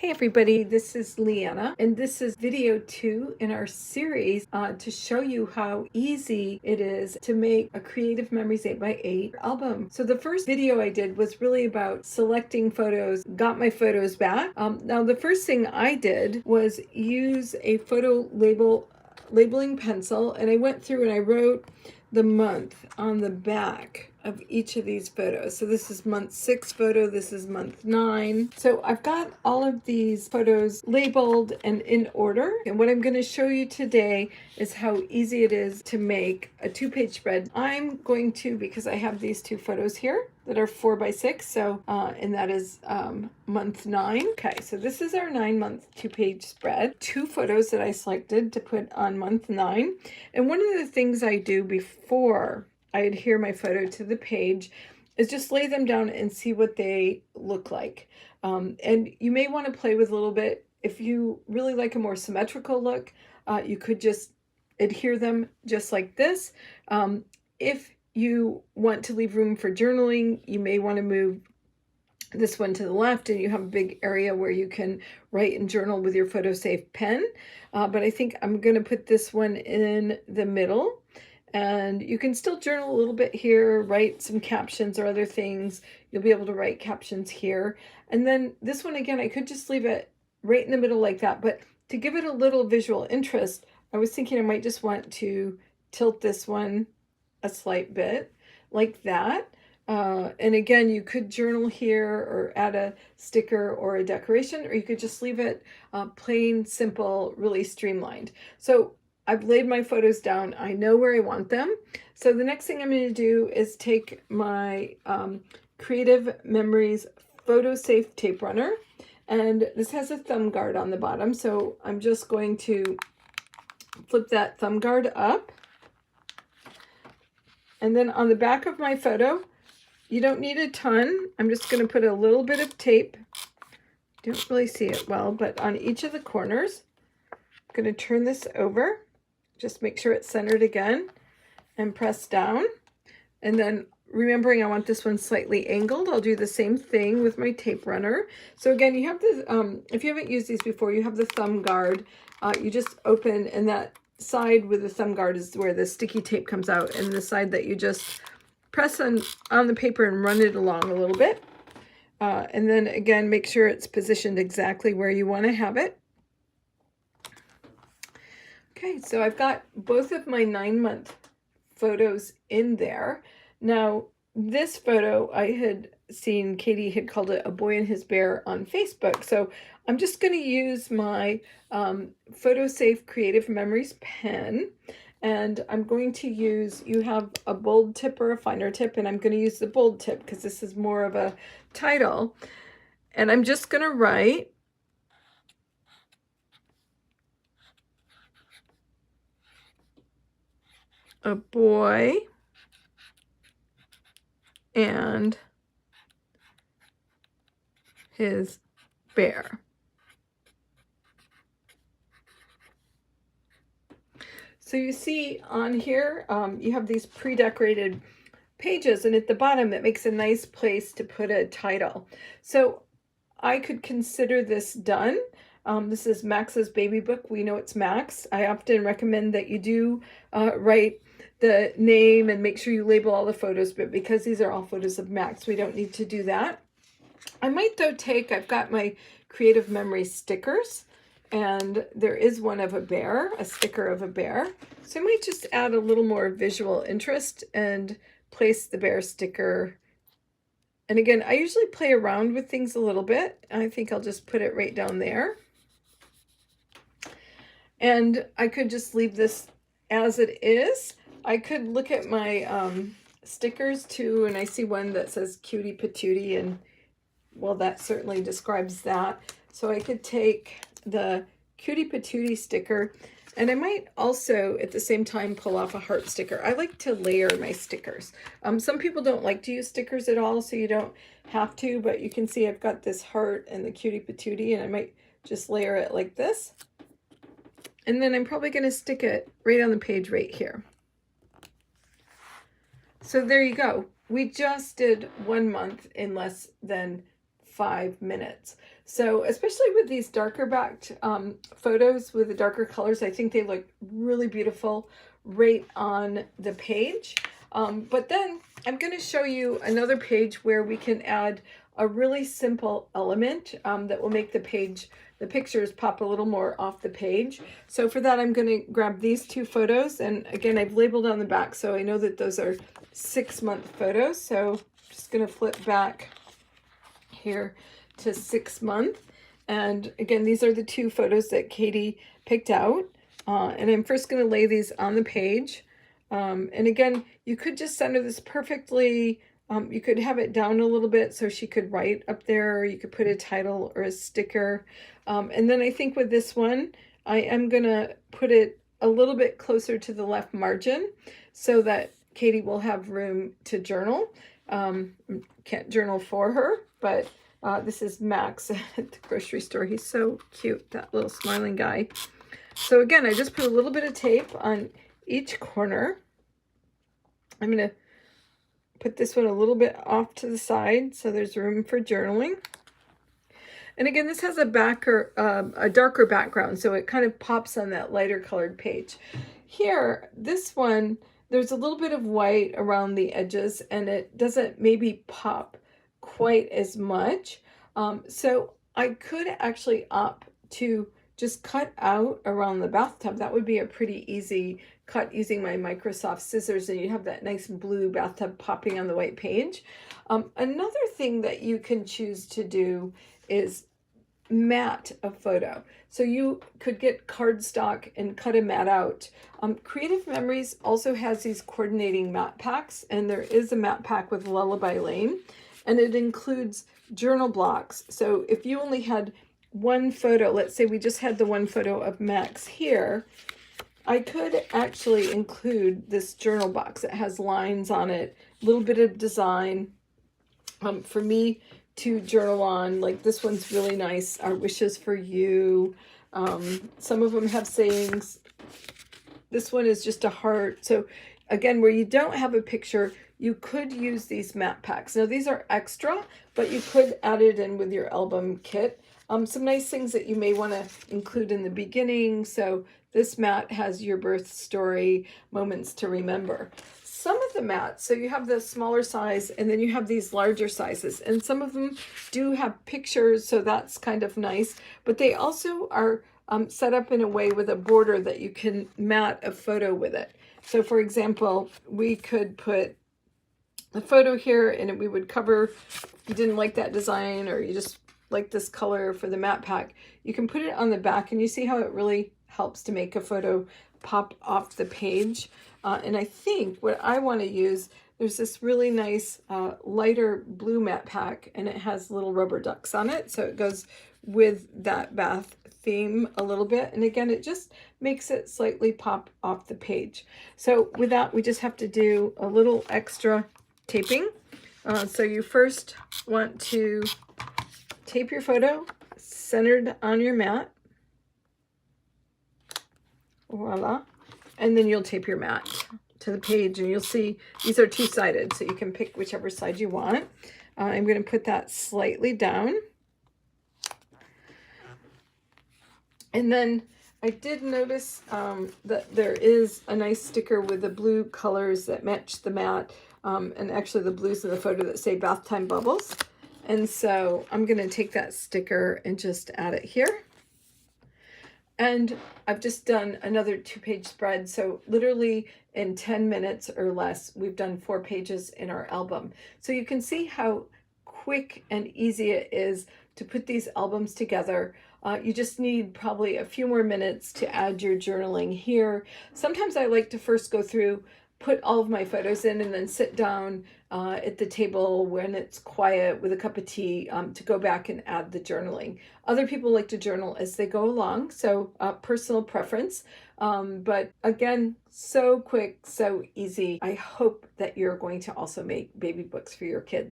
Hey everybody, this is Leanna, and this is video 2 in our series to show you how easy it is to make a Creative Memories 8x8 album. So the first video I did was really about selecting photos, got my photos back. Now the first thing I did was use a photo labeling pencil, and I went through and I wrote the month on the back of each of these photos. So this is month 6 photo, this is month 9. So I've got all of these photos labeled and in order. And what I'm going to show you today is how easy it is to make a 2-page spread. I'm going to, because I have these 2 photos here that are 4x6, so and that is month 9. Okay, so this is our 9-month 2-page spread. 2 photos that I selected to put on month 9. And one of the things I do before I adhere my photo to the page is just lay them down and see what they look like. And you may want to play with a little bit. If you really like a more symmetrical look, you could just adhere them just like this. If you want to leave room for journaling, you may want to move this one to the left, and you have a big area where you can write and journal with your PhotoSafe pen. But I think I'm going to put this one in the middle. And you can still journal a little bit here, write some captions or other things. You'll be able to write captions here. And then this one, again, I could just leave it right in the middle like that. But to give it a little visual interest, I was thinking I might just want to tilt this one a slight bit like that. And again, you could journal here or add a sticker or a decoration, or you could just leave it plain, simple, really streamlined. So I've laid my photos down. I know where I want them. So the next thing I'm going to do is take my Creative Memories PhotoSafe tape runner. And this has a thumb guard on the bottom. So I'm just going to flip that thumb guard up. And then on the back of my photo, you don't need a ton. I'm just going to put a little bit of tape. Don't really see it well, but on each of the corners, I'm going to turn this over. Just make sure it's centered again and press down. And then remembering I want this one slightly angled, I'll do the same thing with my tape runner. So again, you have this, if you haven't used these before, you have the thumb guard. You just open, and that side with the thumb guard is where the sticky tape comes out, and the side that you just press on the paper and run it along a little bit. And then again, make sure it's positioned exactly where you want to have it. Okay, so I've got both of my 9-month photos in there. Now, this photo I had seen, Katie had called it a boy and his bear on Facebook. So I'm just going to use my PhotoSafe Creative Memories pen. And I'm going to use, you have a bold tip or a finer tip, and I'm going to use the bold tip because this is more of a title. And I'm just going to write a boy and his bear. So you see on here, you have these pre-decorated pages, and at the bottom it makes a nice place to put a title. So I could consider this done. This is Max's baby book. We know it's Max. I often recommend that you do write the name and make sure you label all the photos, but because these are all photos of Max, we don't need to do that. I might though I've got my Creative Memory stickers, and there is one of a bear, a sticker of a bear. So I might just add a little more visual interest and place the bear sticker. And again, I usually play around with things a little bit. I think I'll just put it right down there. And I could just leave this as it is. I could look at my stickers too, and I see one that says Cutie Patootie, and well, that certainly describes that. So I could take the Cutie Patootie sticker, and I might also at the same time pull off a heart sticker. I like to layer my stickers. Some people don't like to use stickers at all, so you don't have to, but you can see I've got this heart and the Cutie Patootie, and I might just layer it like this. And then I'm probably going to stick it right on the page right here. So there you go. We just did 1 month in less than 5 minutes. So especially with these darker backed photos with the darker colors, I think they look really beautiful right on the page. But then I'm going to show you another page where we can add a really simple element that will make the pictures pop a little more off the page. So for that, I'm going to grab these two photos. And again, I've labeled on the back, so I know that those are 6-month photos. So I'm just going to flip back here to 6 month. And again, these are the two photos that Katie picked out. And I'm first going to lay these on the page. And again, you could just center this perfectly. You could have it down a little bit so she could write up there, or you could put a title or a sticker. And then I think with this one, I am going to put it a little bit closer to the left margin so that Katie will have room to journal. Can't journal for her, but this is Max at the grocery store. He's so cute, that little smiling guy. So again, I just put a little bit of tape on each corner. I'm going to put this one a little bit off to the side so there's room for journaling. And again, this has a darker background, so it kind of pops on that lighter colored page. Here, this one, there's a little bit of white around the edges, and it doesn't maybe pop quite as much. So I could actually opt to just cut out around the bathtub. That would be a pretty easy cut using my Microsoft scissors, and you have that nice blue bathtub popping on the white page. Another thing that you can choose to do is mat a photo. So you could get cardstock and cut a mat out. Creative Memories also has these coordinating mat packs, and there is a mat pack with Lullaby Lane, and it includes journal blocks. So if you only had one photo, let's say we just had the one photo of Max here, I could actually include this journal box. It has lines on it, a little bit of design for me to journal on. Like this one's really nice, Our Wishes for You. Some of them have sayings. This one is just a heart. So again, where you don't have a picture, you could use these mat packs. Now these are extra, but you could add it in with your album kit. Some nice things that you may want to include in the beginning. So this mat has your birth story, moments to remember. Some of the mats, so you have the smaller size and then you have these larger sizes, and some of them do have pictures, so that's kind of nice, but they also are set up in a way with a border that you can mat a photo with it. So for example, we could put a photo here and we would cover, if you didn't like that design or you just like this color for the mat pack, you can put it on the back, and you see how it really helps to make a photo pop off the page. And I think what I want to use, there's this really nice lighter blue mat pack, and it has little rubber ducks on it, so it goes with that bath theme a little bit, and again it just makes it slightly pop off the page. So with that, we just have to do a little extra taping. So you first want to tape your photo centered on your mat. Voila. And then you'll tape your mat to the page, and you'll see these are two-sided, so you can pick whichever side you want. I'm going to put that slightly down. And then I did notice that there is a nice sticker with the blue colors that match the mat, and actually the blues in the photo that say Bath Time Bubbles. And so I'm going to take that sticker and just add it here. And I've just done another 2-page spread. So literally in 10 minutes or less, we've done 4 pages in our album. So you can see how quick and easy it is to put these albums together. You just need probably a few more minutes to add your journaling here. Sometimes I like to first go through, put all of my photos in, and then sit down at the table when it's quiet with a cup of tea to go back and add the journaling. Other people like to journal as they go along, so personal preference. But again, so quick, so easy. I hope that you're going to also make baby books for your kids.